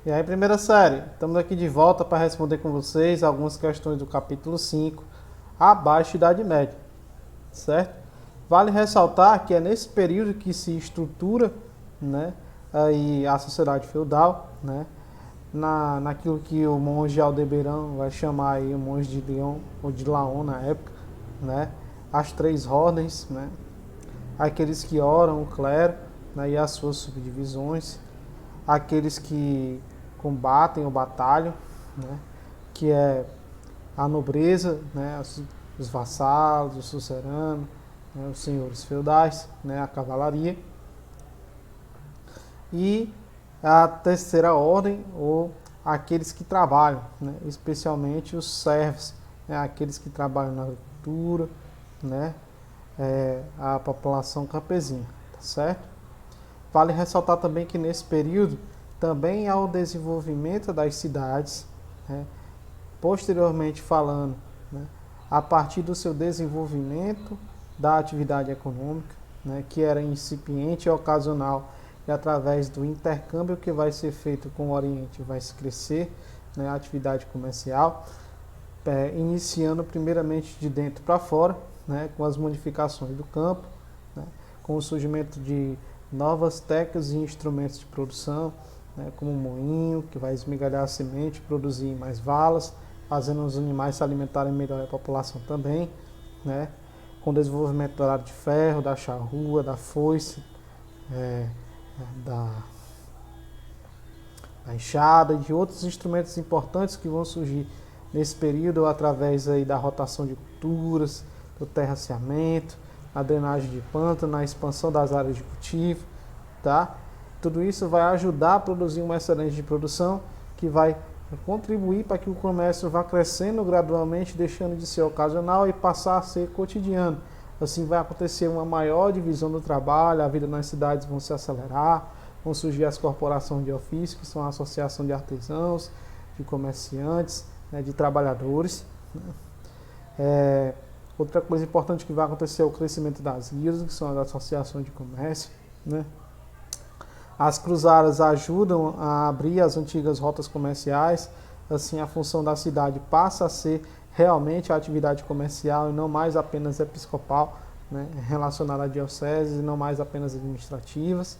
E aí, primeira série, estamos aqui de volta para responder com vocês algumas questões do capítulo 5, abaixo da Idade Média, certo? Vale ressaltar que é nesse período que se estrutura, né, aí a sociedade feudal, né, naquilo que o monge Aldebaran vai chamar aí o monge de Lyon ou de Laon na época, né, as três ordens, né, aqueles que oram, o clero, né, e as suas subdivisões, aqueles que combatem ou batalham, né, que é a nobreza, né, os vassalos, os suzeranos, né, os senhores feudais, né, a cavalaria, e a terceira ordem, ou aqueles que trabalham, né, especialmente os servos, né, aqueles que trabalham na agricultura, né, a população campesina, tá certo? Vale ressaltar também que nesse período também há o desenvolvimento das cidades, né, posteriormente falando, né, a partir do seu desenvolvimento da atividade econômica, né, que era incipiente e ocasional, e através do intercâmbio que vai ser feito com o Oriente vai se crescer, né, a atividade comercial, iniciando primeiramente de dentro para fora, né, com as modificações do campo, né, com o surgimento de novas técnicas e instrumentos de produção, né, como o moinho, que vai esmigalhar a semente, produzir mais valas, fazendo os animais se alimentarem melhor e a população também, né, com o desenvolvimento do arado de ferro, da charrua, da foice, da enxada e de outros instrumentos importantes que vão surgir nesse período através aí da rotação de culturas, do terraceamento, a drenagem de pântano, na expansão das áreas de cultivo, tá? Tudo isso vai ajudar a produzir uma excelente de produção que vai contribuir para que o comércio vá crescendo gradualmente, deixando de ser ocasional e passar a ser cotidiano. Assim vai acontecer uma maior divisão do trabalho, a vida nas cidades vão se acelerar, vão surgir as corporações de ofício, que são a associação de artesãos, de comerciantes, né, de trabalhadores, né? Outra coisa importante que vai acontecer é o crescimento das guildas, que são as associações de comércio, né? As cruzadas ajudam a abrir as antigas rotas comerciais, assim a função da cidade passa a ser realmente a atividade comercial e não mais apenas episcopal, né, relacionada à diocese e não mais apenas administrativas,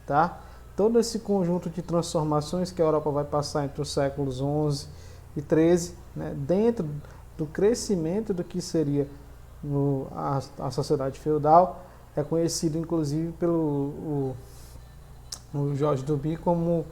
tá? Todo esse conjunto de transformações que a Europa vai passar entre os séculos 11 e 13, né, dentro do crescimento do que seria a sociedade feudal, é conhecido inclusive pelo o Jorge Duby como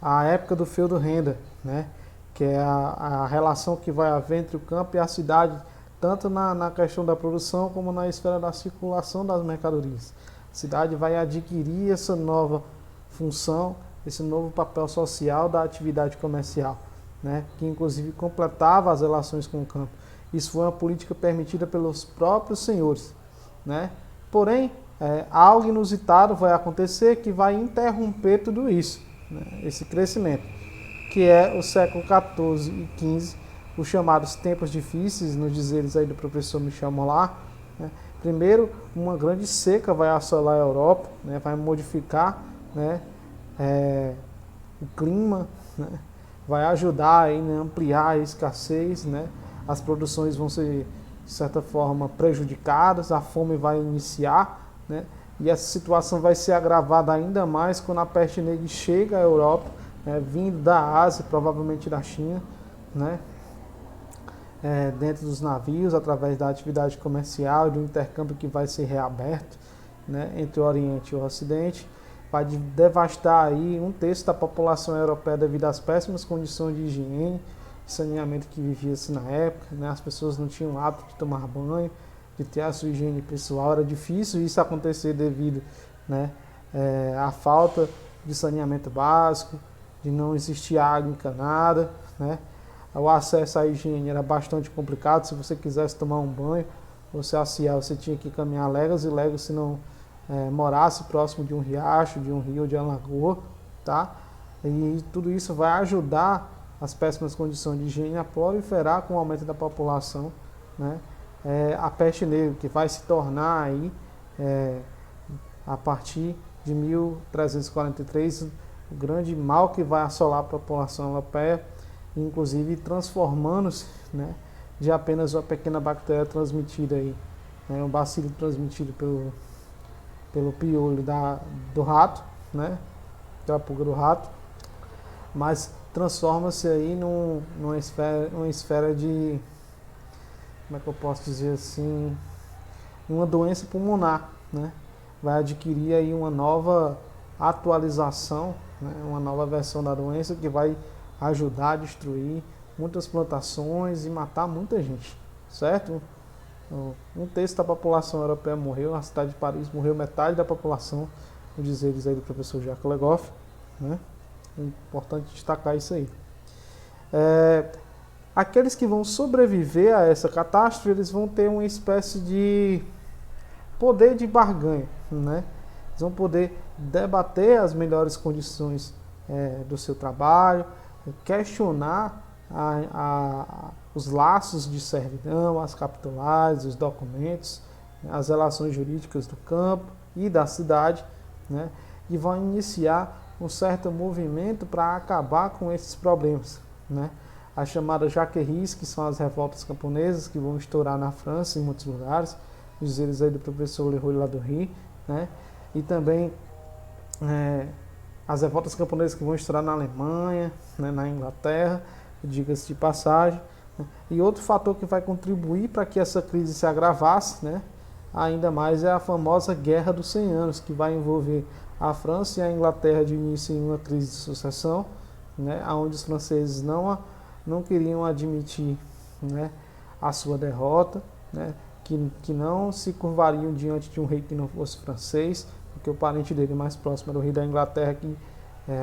a época do feudo-renda, né? Que é a relação que vai haver entre o campo e a cidade, tanto na questão da produção como na esfera da circulação das mercadorias. A cidade vai adquirir essa nova função, esse novo papel social da atividade comercial, né? Que inclusive completava as relações com o campo. Isso foi uma política permitida pelos próprios senhores, né? Porém, algo inusitado vai acontecer que vai interromper tudo isso, né? Esse crescimento, que é o século XIV e XV, os chamados tempos difíceis, nos dizeres aí do professor Michel Molar, né? Primeiro, uma grande seca vai assolar a Europa, né? Vai modificar, né, o clima, né? Vai ajudar aí, né, ampliar a escassez, né? As produções vão ser, de certa forma, prejudicadas, a fome vai iniciar, né? E essa situação vai ser agravada ainda mais quando a peste negra chega à Europa, né, vindo da Ásia, provavelmente da China, né, dentro dos navios, através da atividade comercial e do intercâmbio que vai ser reaberto, né, entre o Oriente e o Ocidente, vai devastar aí um terço da população europeia devido às péssimas condições de higiene e saneamento que vivia-se na época, né, as pessoas não tinham hábito de tomar banho, de ter a sua higiene pessoal, era difícil isso acontecer devido, né, à falta de saneamento básico, de não existir água encanada, né, o acesso à higiene era bastante complicado. Se você quisesse tomar um banho, você assear, você tinha que caminhar léguas e léguas se não morasse próximo de um riacho, de um rio, de uma lagoa, tá? E tudo isso vai ajudar as péssimas condições de higiene a proliferar com o aumento da população, né? A peste negra, que vai se tornar aí, a partir de 1343, o grande mal que vai assolar a população europeia, inclusive transformando-se, né, de apenas uma pequena bactéria transmitida aí, né, um bacilo transmitido pelo piolho do rato, né, pela pulga do rato, mas transforma-se aí numa esfera de, como é que eu posso dizer assim, uma doença pulmonar, né? Vai adquirir aí uma nova atualização, né? Uma nova versão da doença que vai ajudar a destruir muitas plantações e matar muita gente, certo? Um terço da população europeia morreu, na cidade de Paris morreu metade da população, com dizeres aí do professor Jacques Legoff, né? É importante destacar isso aí. Aqueles que vão sobreviver a essa catástrofe, eles vão ter uma espécie de poder de barganha, né? Eles vão poder debater as melhores condições do seu trabalho, questionar os laços de servidão, as capitulares, os documentos, as relações jurídicas do campo e da cidade, né? E vão iniciar um certo movimento para acabar com esses problemas, né? As chamadas jaqueries, que são as revoltas camponesas que vão estourar na França em muitos lugares, os dizeres aí do professor Leroy Ladurie, né? E também as revoltas camponesas que vão estourar na Alemanha, né, na Inglaterra, diga-se de passagem. Né? E outro fator que vai contribuir para que essa crise se agravasse, né, ainda mais, é a famosa Guerra dos 100 Anos, que vai envolver a França e a Inglaterra de início em uma crise de sucessão, né, onde os franceses não queriam admitir, né, a sua derrota, né, que não se curvariam diante de um rei que não fosse francês, porque o parente dele mais próximo era o rei da Inglaterra, que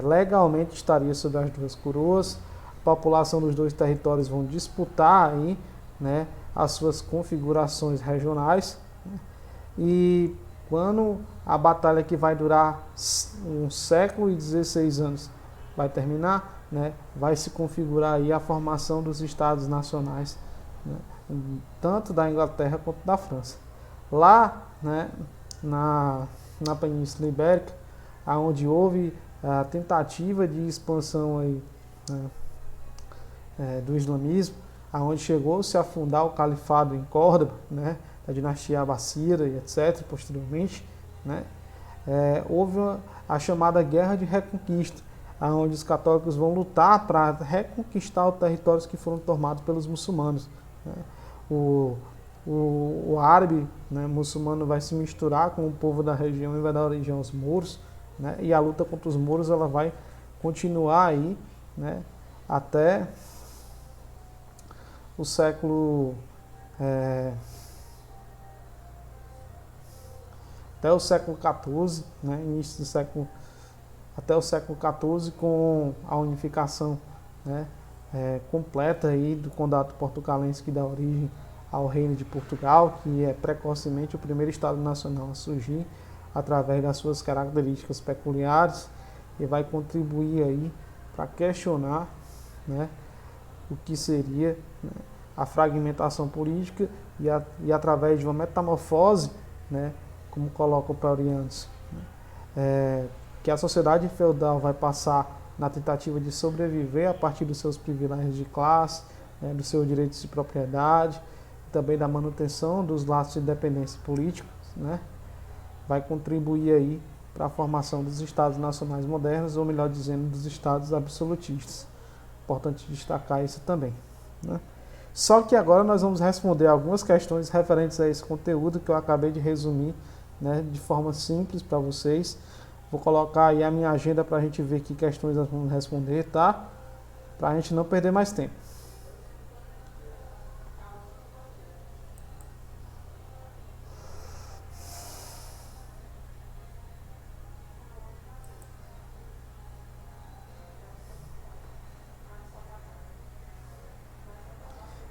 legalmente estaria sob as duas coroas. A população dos dois territórios vão disputar aí, né, as suas configurações regionais, né, e quando a batalha, que vai durar um século e 16 anos, vai terminar, né, vai se configurar aí a formação dos estados nacionais, né, tanto da Inglaterra quanto da França. Lá, né, na Península Ibérica, onde houve a tentativa de expansão aí, né, do islamismo, aonde chegou-se a fundar o califado em Córdoba, né, da dinastia Abássida e etc., posteriormente, né, houve a chamada Guerra de Reconquista, onde os católicos vão lutar para reconquistar os territórios que foram tomados pelos muçulmanos, né. O árabe, né, muçulmano, vai se misturar com o povo da região e vai dar origem aos mouros, né, e a luta contra os mouros ela vai continuar aí, né, até o século até o século XIV, né, início do século, até o século XIV, com a unificação, né, completa aí do condado portucalense, que dá origem ao Reino de Portugal, que é precocemente o primeiro Estado nacional a surgir através das suas características peculiares, e vai contribuir aí para questionar, né, o que seria, né, a fragmentação política e através de uma metamorfose, né, como coloca o Paurianos, né, que a sociedade feudal vai passar na tentativa de sobreviver a partir dos seus privilégios de classe, né, dos seus direitos de propriedade, também da manutenção dos laços de dependência políticos, né, vai contribuir aí para a formação dos estados nacionais modernos, ou melhor dizendo, dos estados absolutistas. Importante destacar isso também, né. Só que agora nós vamos responder algumas questões referentes a esse conteúdo que eu acabei de resumir, né, de forma simples para vocês. Vou colocar aí a minha agenda para a gente ver que questões nós vamos responder, tá? Para a gente não perder mais tempo.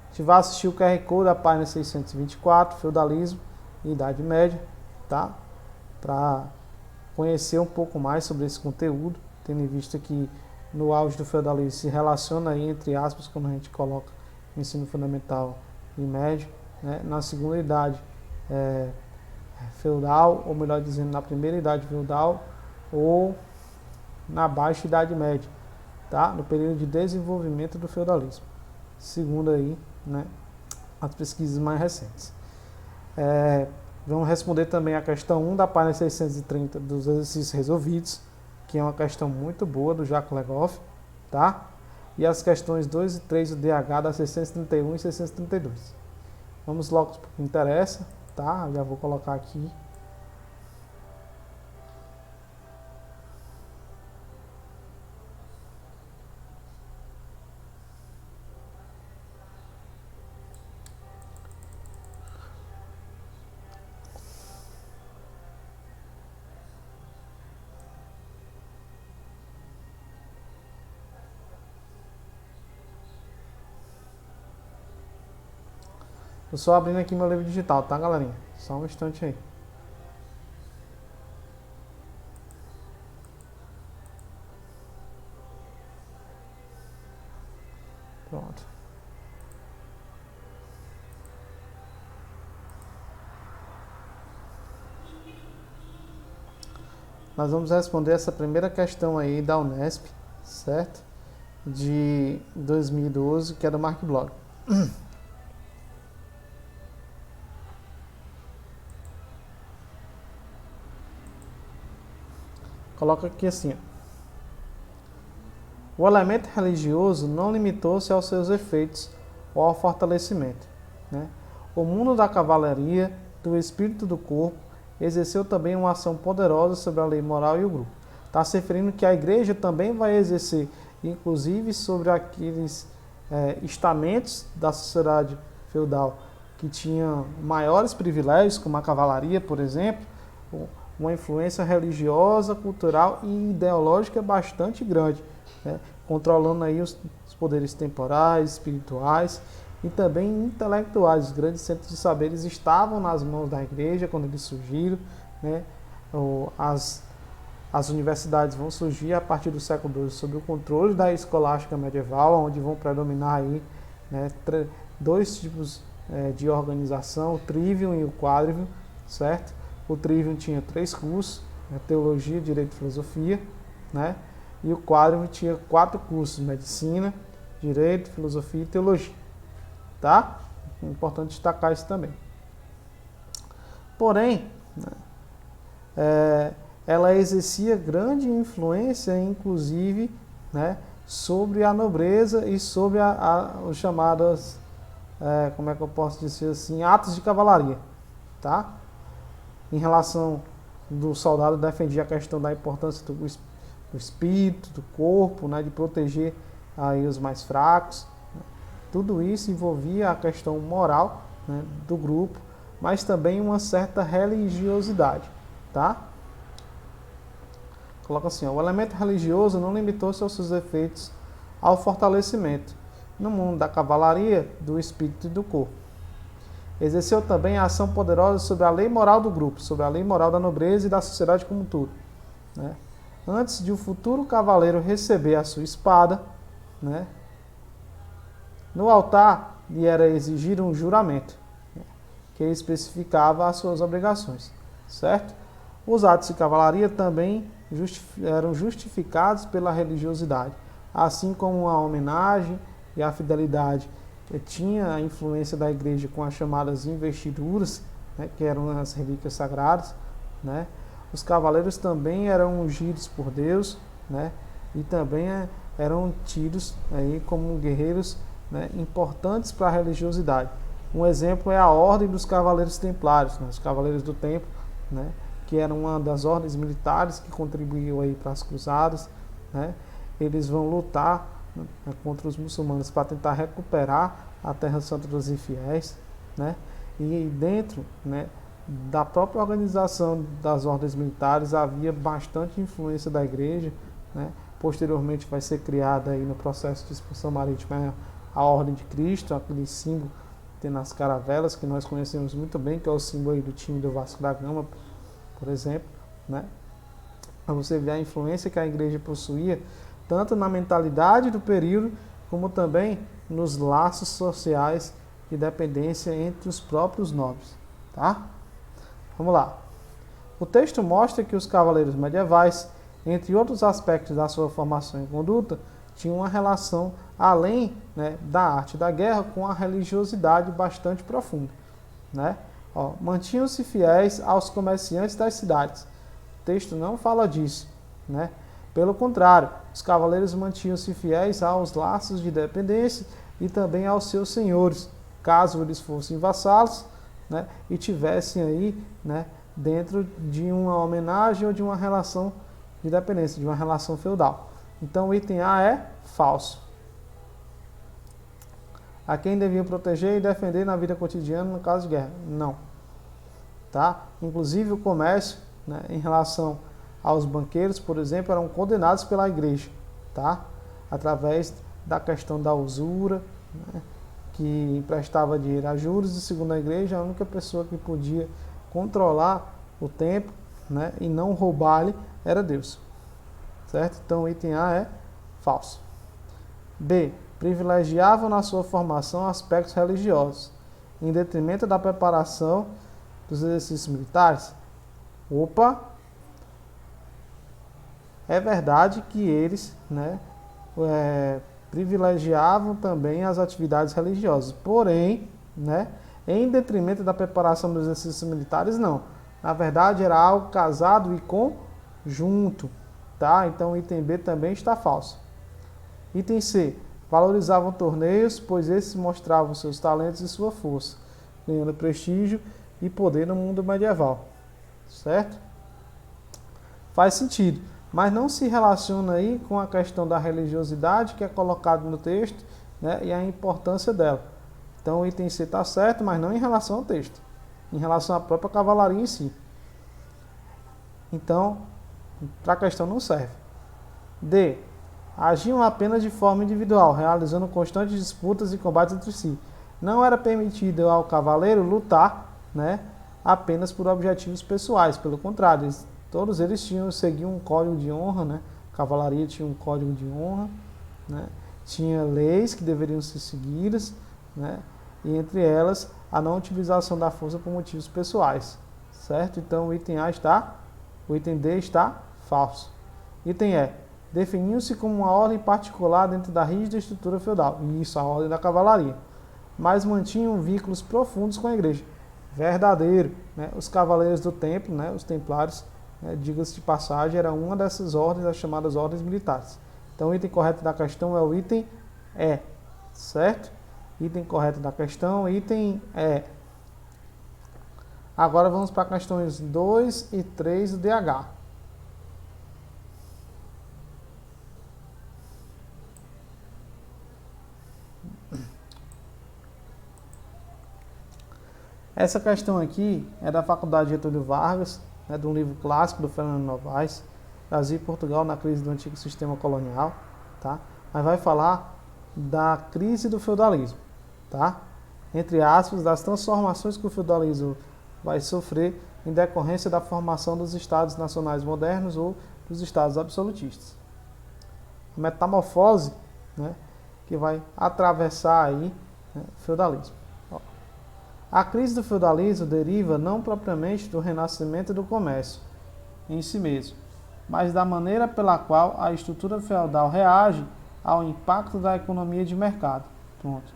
A gente vai assistir o QR Code da página 624, Feudalismo e Idade Média, tá? Para conhecer um pouco mais sobre esse conteúdo, tendo em vista que no auge do feudalismo se relaciona aí, entre aspas, quando a gente coloca ensino fundamental e médio, né? Na segunda idade feudal, ou melhor dizendo, na primeira idade feudal, ou na Baixa Idade Média, tá? No período de desenvolvimento do feudalismo, segundo aí, né, as pesquisas mais recentes. Vamos responder também a questão 1 da página 630 dos exercícios resolvidos, que é uma questão muito boa do Jacques Legoff, tá? E as questões 2 e 3 do DH da 631 e 632. Vamos logo para o que interessa, tá? Já vou colocar aqui. Eu só abrindo aqui meu livro digital, tá, galerinha? Só um instante aí. Pronto. Nós vamos responder essa primeira questão aí da Unesp, certo? De 2012, que é do Mark Blog. Coloca aqui assim, ó. O elemento religioso não limitou-se aos seus efeitos ou ao fortalecimento, né? O mundo da cavalaria, do espírito do corpo, exerceu também uma ação poderosa sobre a lei moral e o grupo. Está se referindo que a igreja também vai exercer, inclusive sobre aqueles estamentos da sociedade feudal que tinham maiores privilégios, como a cavalaria, por exemplo, uma influência religiosa, cultural e ideológica bastante grande, né? Controlando aí os poderes temporais, espirituais e também intelectuais. Os grandes centros de saberes estavam nas mãos da igreja quando eles surgiram, né? As universidades vão surgir a partir do século XII sob o controle da escolástica medieval, onde vão predominar aí, né, dois tipos de organização, o trivium e o quadrivium, certo? O trivium tinha 3 cursos, teologia, direito e filosofia, né? E o quadrivium tinha 4 cursos, medicina, direito, filosofia e teologia, tá? É importante destacar isso também. Porém, né, ela exercia grande influência, inclusive, né, sobre a nobreza e sobre os chamados, como é que eu posso dizer assim, atos de cavalaria, tá? Em relação do soldado, defendia a questão da importância do espírito, do corpo, né, de proteger aí os mais fracos. Tudo isso envolvia a questão moral, né, do grupo, mas também uma certa religiosidade, tá? Coloca assim, ó, o elemento religioso não limitou-se aos seus efeitos ao fortalecimento no mundo da cavalaria, do espírito e do corpo. Exerceu também a ação poderosa sobre a lei moral do grupo, sobre a lei moral da nobreza e da sociedade como um todo, né? Antes de o futuro cavaleiro receber a sua espada, né, no altar lhe era exigido um juramento, né, que especificava as suas obrigações, certo? Os atos de cavalaria também eram justificados pela religiosidade, assim como a homenagem e a fidelidade tinha a influência da igreja com as chamadas investiduras, né, que eram as relíquias sagradas, né? Os cavaleiros também eram ungidos por Deus, né, e também eram tidos aí como guerreiros, né, importantes para a religiosidade. Um exemplo é a Ordem dos Cavaleiros Templários, né, os Cavaleiros do Templo, né, que era uma das ordens militares que contribuiu aí para as cruzadas, né? Eles vão lutar, né, contra os muçulmanos para tentar recuperar a Terra Santa dos infiéis, né? E dentro, né, da própria organização das ordens militares havia bastante influência da igreja, né? Posteriormente vai ser criada aí no processo de expansão marítima a Ordem de Cristo, aquele símbolo que tem nas caravelas, que nós conhecemos muito bem, que é o símbolo aí do time do Vasco da Gama, por exemplo, né? Para você ver a influência que a igreja possuía, tanto na mentalidade do período, como também nos laços sociais de dependência entre os próprios nobres, tá? Vamos lá. O texto mostra que os cavaleiros medievais entre outros aspectos da sua formação e conduta, tinha uma relação, além, né, da arte da guerra, com a religiosidade bastante profunda, né? Mantinham-se fiéis aos comerciantes das cidades. O texto não fala disso, né? Pelo contrário, os cavaleiros mantinham-se fiéis aos laços de dependência e também aos seus senhores, caso eles fossem vassalos, né, e tivessem aí, né, dentro de uma homenagem ou de uma relação de dependência, de uma relação feudal. Então o item A é falso. A quem deviam proteger e defender na vida cotidiana no caso de guerra? Não. Tá? Inclusive o comércio, né, em relação aos banqueiros, por exemplo, eram condenados pela igreja, tá? Através da questão da usura, né, que emprestava dinheiro a juros, e segundo a igreja, a única pessoa que podia controlar o tempo, né, e não roubar-lhe era Deus. Certo? Então o item A é falso. B. Privilegiavam na sua formação aspectos religiosos, em detrimento da preparação dos exercícios militares. Opa! É verdade que eles, né, privilegiavam também as atividades religiosas, porém, né, em detrimento da preparação dos exercícios militares, não. Na verdade, era algo casado e conjunto, tá? Então, o item B também está falso. Item C. Valorizavam torneios, pois esses mostravam seus talentos e sua força, ganhando prestígio e poder no mundo medieval. Certo? Faz sentido, mas não se relaciona aí com a questão da religiosidade que é colocado no texto, né, e a importância dela. Então o item C está certo, mas não em relação ao texto, em relação à própria cavalaria em si. Então, para a questão não serve. D. Agiam apenas de forma individual, realizando constantes disputas e combates entre si. Não era permitido ao cavaleiro lutar, né, apenas por objetivos pessoais. Pelo contrário, todos eles seguiam um código de honra, né? A cavalaria tinha um código de honra, né? Tinha leis que deveriam ser seguidas, né? E entre elas a não utilização da força por motivos pessoais, certo? Então o item o item D está falso. Item E. Definiu-se como uma ordem particular dentro da rígida estrutura feudal. Isso, a ordem da cavalaria. Mas mantinham vínculos profundos com a igreja. Verdadeiro, né? Os cavaleiros do templo, né? Os templários, né? Diga-se de passagem, era uma dessas ordens, as chamadas ordens militares. Então o item correto da questão é o item E, certo? Item correto da questão, item E. Agora vamos para questões 2 e 3 do DH. Essa questão aqui é da Faculdade Getúlio Vargas, né, de um livro clássico do Fernando Novaes, Brasil e Portugal na crise do antigo sistema colonial, tá? Mas vai falar da crise do feudalismo, tá? Entre aspas, das transformações que o feudalismo vai sofrer em decorrência da formação dos estados nacionais modernos ou dos estados absolutistas. A metamorfose, né, que vai atravessar aí, né, o feudalismo. A crise do feudalismo deriva não propriamente do renascimento do comércio em si mesmo, mas da maneira pela qual a estrutura feudal reage ao impacto da economia de mercado. Pronto.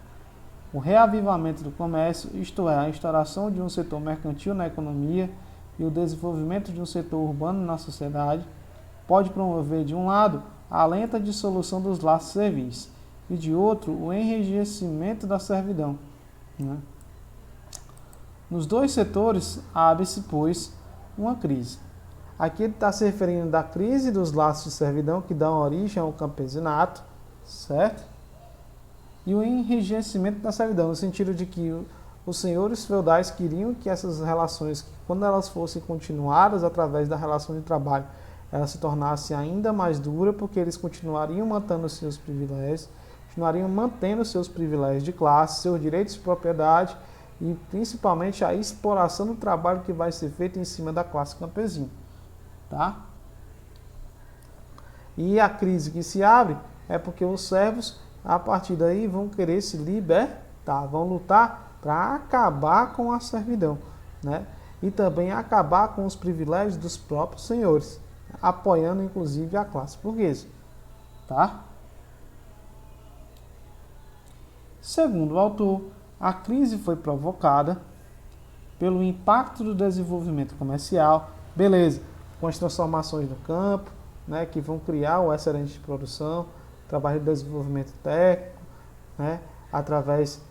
O reavivamento do comércio, isto é, a instauração de um setor mercantil na economia e o desenvolvimento de um setor urbano na sociedade, pode promover, de um lado, a lenta dissolução dos laços servis e, de outro, o enrijecimento da servidão, né? Nos dois setores, abre-se, pois, uma crise. Aqui ele está se referindo da crise dos laços de servidão que dão origem ao campesinato, certo? E o enrijecimento da servidão, no sentido de que os senhores feudais queriam que essas relações, quando elas fossem continuadas através da relação de trabalho, elas se tornassem ainda mais duras, porque eles continuariam mantendo seus privilégios, continuariam mantendo seus privilégios de classe, seus direitos de propriedade, e principalmente a exploração do trabalho que vai ser feito em cima da classe campesina, tá? E a crise que se abre é porque os servos, a partir daí, vão querer se libertar, vão lutar para acabar com a servidão, né? E também acabar com os privilégios dos próprios senhores. apoiando inclusive a classe burguesa. Tá? Segundo o autor, a crise foi provocada pelo impacto do desenvolvimento comercial, beleza, com as transformações no campo, né, que vão criar o excedente de produção, trabalho de desenvolvimento técnico, né, através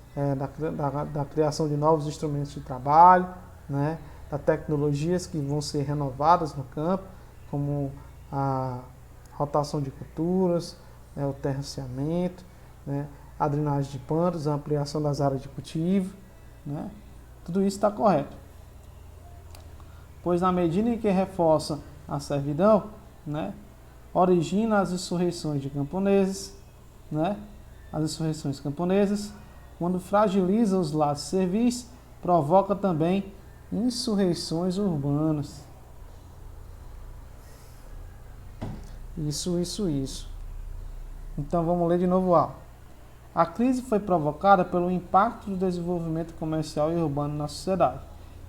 da criação de novos instrumentos de trabalho, né, das tecnologias que vão ser renovadas no campo, como a rotação de culturas, né, o terraceamento, né, a drenagem de pantos, a ampliação das áreas de cultivo, né, tudo isso está correto. Pois na medida em que reforça a servidão, né, origina as insurreições de camponeses, né, as insurreições camponesas, quando fragiliza os laços servis, provoca também insurreições urbanas. Isso. Então vamos ler de novo a. A crise foi provocada pelo impacto do desenvolvimento comercial e urbano na sociedade,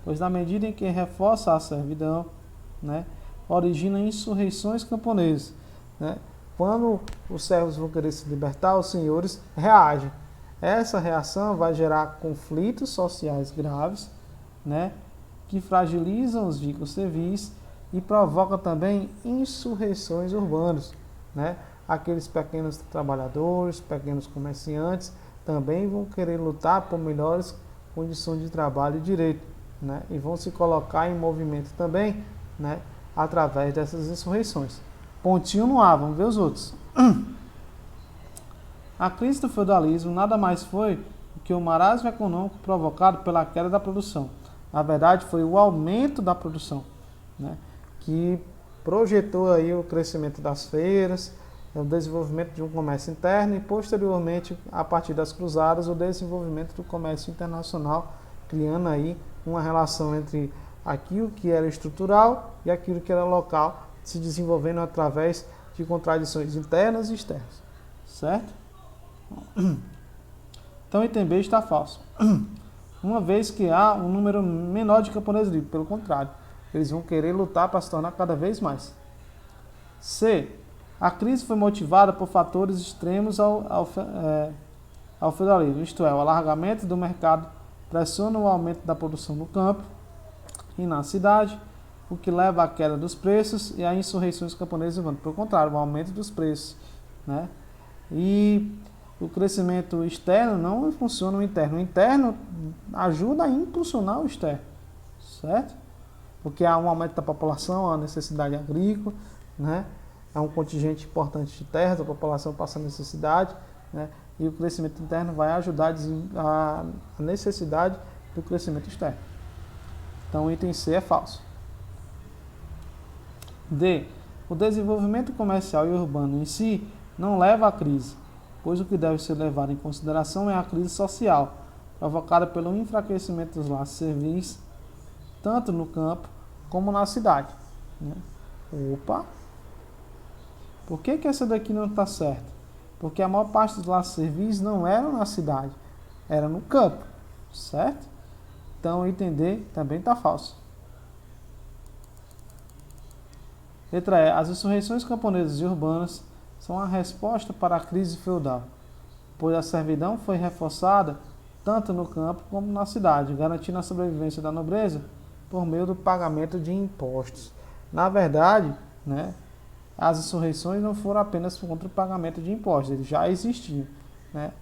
pois na medida em que reforça a servidão, né, origina insurreições camponesas, né? Quando os servos vão querer se libertar, os senhores reagem. Essa reação vai gerar conflitos sociais graves, né, que fragilizam os vínculos servis e provoca também insurreições urbanas, né? Aqueles pequenos trabalhadores, pequenos comerciantes também vão querer lutar por melhores condições de trabalho e direito, né? E vão se colocar em movimento também, né, através dessas insurreições. Pontinho no A, vamos ver os outros. A crise do feudalismo nada mais foi do que o marasmo econômico provocado pela queda da produção. Na verdade, foi o aumento da produção, né, que projetou aí o crescimento das feiras, o desenvolvimento de um comércio interno e, posteriormente, a partir das cruzadas, o desenvolvimento do comércio internacional, criando aí uma relação entre aquilo que era estrutural e aquilo que era local, se desenvolvendo através de contradições internas e externas. Certo? Então, o item B está falso. Uma vez que há um número menor de camponeses livres, pelo contrário, eles vão querer lutar para se tornar cada vez mais. C. A crise foi motivada por fatores extremos ao feudalismo, isto é, o alargamento do mercado pressiona o aumento da produção no campo e na cidade, o que leva à queda dos preços e a insurreições camponesas urbanas. Pelo contrário, o aumento dos preços, né? E o crescimento externo não funciona o interno. O interno ajuda a impulsionar o externo, certo? Porque há um aumento da população, há necessidade agrícola, né? Há um contingente importante de terras, a população passa necessidade, né? E o crescimento interno vai ajudar a necessidade do crescimento externo. Então o item C é falso. D. O desenvolvimento comercial e urbano em si não leva à crise, pois o que deve ser levado em consideração é a crise social, provocada pelo enfraquecimento dos laços servis, tanto no campo como na cidade, né? Opa! Por que essa daqui não está certa? Porque a maior parte dos laços servis não eram na cidade, era no campo, certo? Então o item D também está falso. Letra E. As insurreições camponesas e urbanas são a resposta para a crise feudal, pois a servidão foi reforçada tanto no campo como na cidade, garantindo a sobrevivência da nobreza por meio do pagamento de impostos. Na verdade, né, as insurreições não foram apenas contra o pagamento de impostos, eles já existiam, né?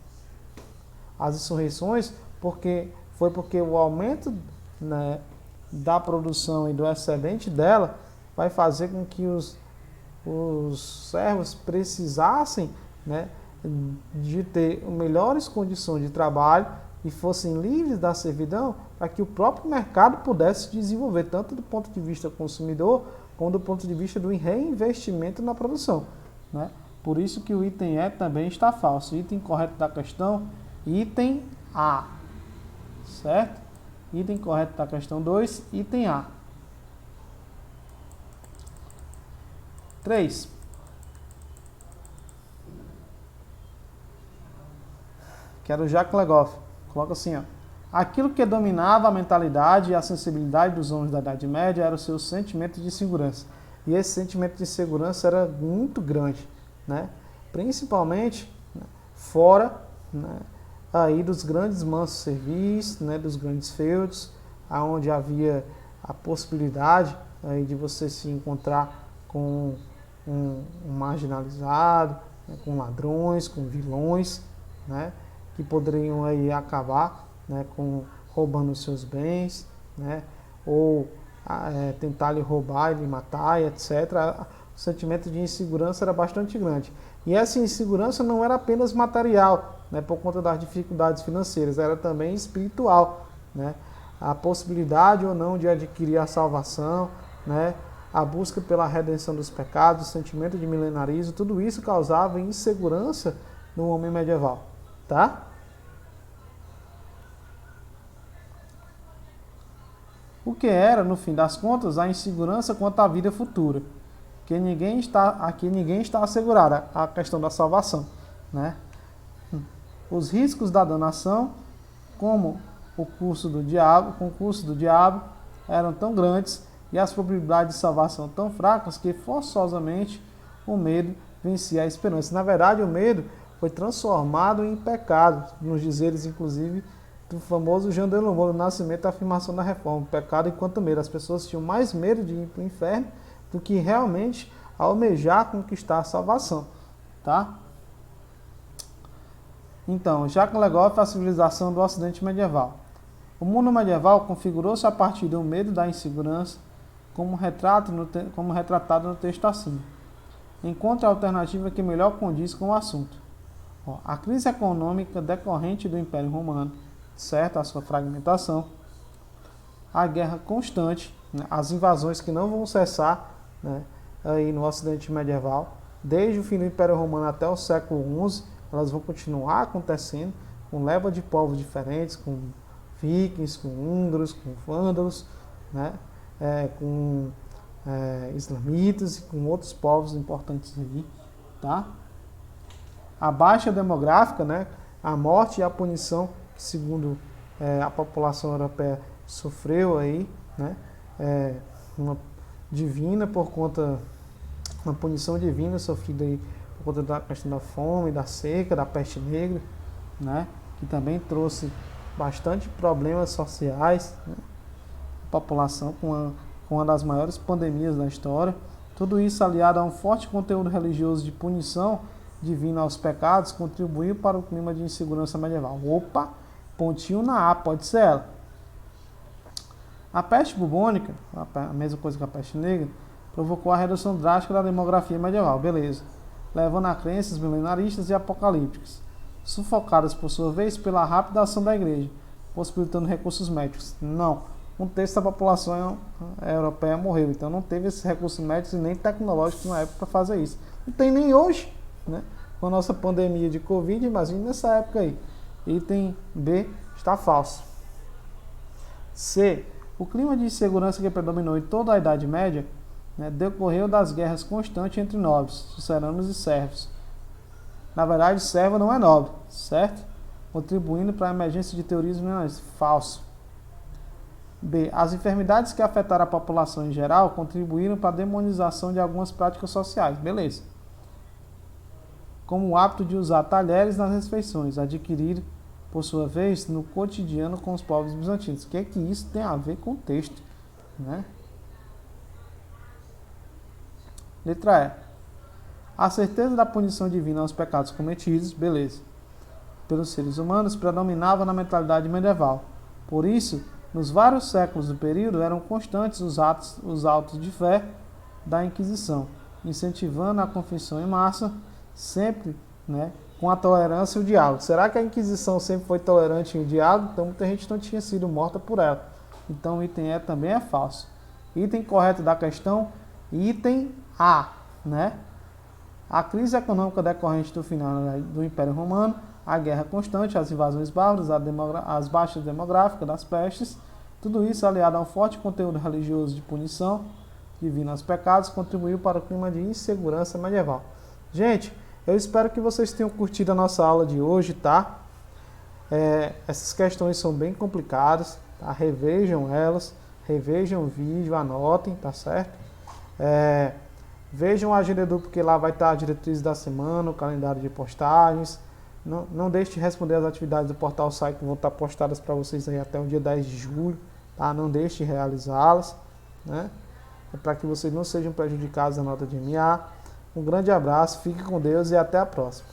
As insurreições porque o aumento, né, da produção e do excedente dela vai fazer com que os servos precisassem, né, de ter melhores condições de trabalho e fossem livres da servidão para que o próprio mercado pudesse desenvolver, tanto do ponto de vista consumidor, como do ponto de vista do reinvestimento na produção, né? Por isso que o item E também está falso. Item correto da questão, item A. Certo? Item correto da questão 2, item A. 3. Quero Jacques Legoff. Coloca assim, ó. Aquilo que dominava a mentalidade e a sensibilidade dos homens da Idade Média era o seu sentimento de segurança. e esse sentimento de insegurança era muito grande, né? Principalmente, né, fora, né, aí dos grandes mansos servis, né, dos grandes feudos, aonde havia a possibilidade aí de você se encontrar com um marginalizado, né, com ladrões, com vilões, né, que poderiam aí acabar, né, com roubando os seus bens, né, ou tentar lhe roubar, lhe matar, etc. O sentimento de insegurança era bastante grande. E essa insegurança não era apenas material, né, por conta das dificuldades financeiras, era também espiritual, né? A possibilidade ou não de adquirir a salvação, né? A busca pela redenção dos pecados, o sentimento de milenarismo, tudo isso causava insegurança no homem medieval, tá? O que era, no fim das contas, a insegurança quanto à vida futura, que aqui ninguém está assegurado a questão da salvação, né? Os riscos da danação, como o concurso do diabo, eram tão grandes e as probabilidades de salvação tão fracas que forçosamente o medo vencia a esperança. Na verdade, o medo foi transformado em pecado, nos dizeres, inclusive, do famoso Jean Delumeau, do Nascimento e Afirmação da Reforma. Pecado enquanto medo. As pessoas tinham mais medo de ir para o inferno do que realmente almejar conquistar a salvação, tá? Então, Jacques Legoff, a civilização do Ocidente medieval. O mundo medieval configurou-se a partir do medo e da insegurança, como retratado no texto acima. Encontre a alternativa que melhor condiz com o assunto. A crise econômica decorrente do Império Romano, certo? A sua fragmentação, a guerra constante, né? As invasões que não vão cessar, né? Aí no Ocidente medieval, desde o fim do Império Romano até o século XI, elas vão continuar acontecendo, com leva de povos diferentes, com vikings, com húngaros, com vândalos, né? Com islamitas e com outros povos importantes aí, tá? A baixa demográfica, né? A morte e a punição que, segundo a população europeia sofreu aí, né? Uma divina por conta, uma punição divina sofrida aí por conta da questão da fome, da seca, da peste negra, né? Que também trouxe bastante problemas sociais, né? A população com uma das maiores pandemias da história. Tudo isso aliado a um forte conteúdo religioso de punição divina aos pecados contribuiu para o clima de insegurança medieval. Opa, pontinho na A, pode ser ela. A peste bubônica, a mesma coisa que a peste negra, provocou a redução drástica da demografia medieval, beleza, levando a crenças milenaristas e apocalípticas, sufocadas por sua vez pela rápida ação da igreja, possibilitando recursos médicos. Não, um terço da população europeia morreu, então não teve esses recursos médicos e nem tecnológicos na época para fazer isso. Não tem nem hoje, né? Com a nossa pandemia de Covid, imagine nessa época aí. Item B está falso. C. O clima de insegurança que predominou em toda a Idade Média, né, decorreu das guerras constantes entre nobres, suceranos e servos. Na verdade, servo não é nobre, certo? Contribuindo para a emergência de teorias milenares. Falso. B. As enfermidades que afetaram a população em geral contribuíram para a demonização de algumas práticas sociais. Beleza. Como o hábito de usar talheres nas refeições, adquirido, por sua vez, no cotidiano com os povos bizantinos. O que é que isso tem a ver com o texto, né? Letra E. A certeza da punição divina aos pecados cometidos, beleza, pelos seres humanos predominava na mentalidade medieval. Por isso, nos vários séculos do período, eram constantes os autos de fé da Inquisição, incentivando a confissão em massa, sempre, né, com a tolerância e o diálogo. Será que a Inquisição sempre foi tolerante em diálogo? Então muita gente não tinha sido morta por ela. Então o item E também é falso. Item correto da questão, item A, né? A crise econômica decorrente do final do Império Romano, a guerra constante, as invasões bárbaras, as baixas demográficas das pestes, tudo isso aliado a um forte conteúdo religioso de punição divina aos pecados, contribuiu para o clima de insegurança medieval. Gente, eu espero que vocês tenham curtido a nossa aula de hoje, tá? Essas questões são bem complicadas, tá? Revejam elas, revejam o vídeo, anotem, tá certo? Vejam a Agenda Edu, porque lá vai estar a diretriz da semana, o calendário de postagens. Não deixe de responder as atividades do Portal SAI que vão estar postadas para vocês aí até o dia 10 de julho. Tá? Não deixe de realizá-las, né? Para que vocês não sejam prejudicados na nota de MA. Um grande abraço, fique com Deus e até a próxima.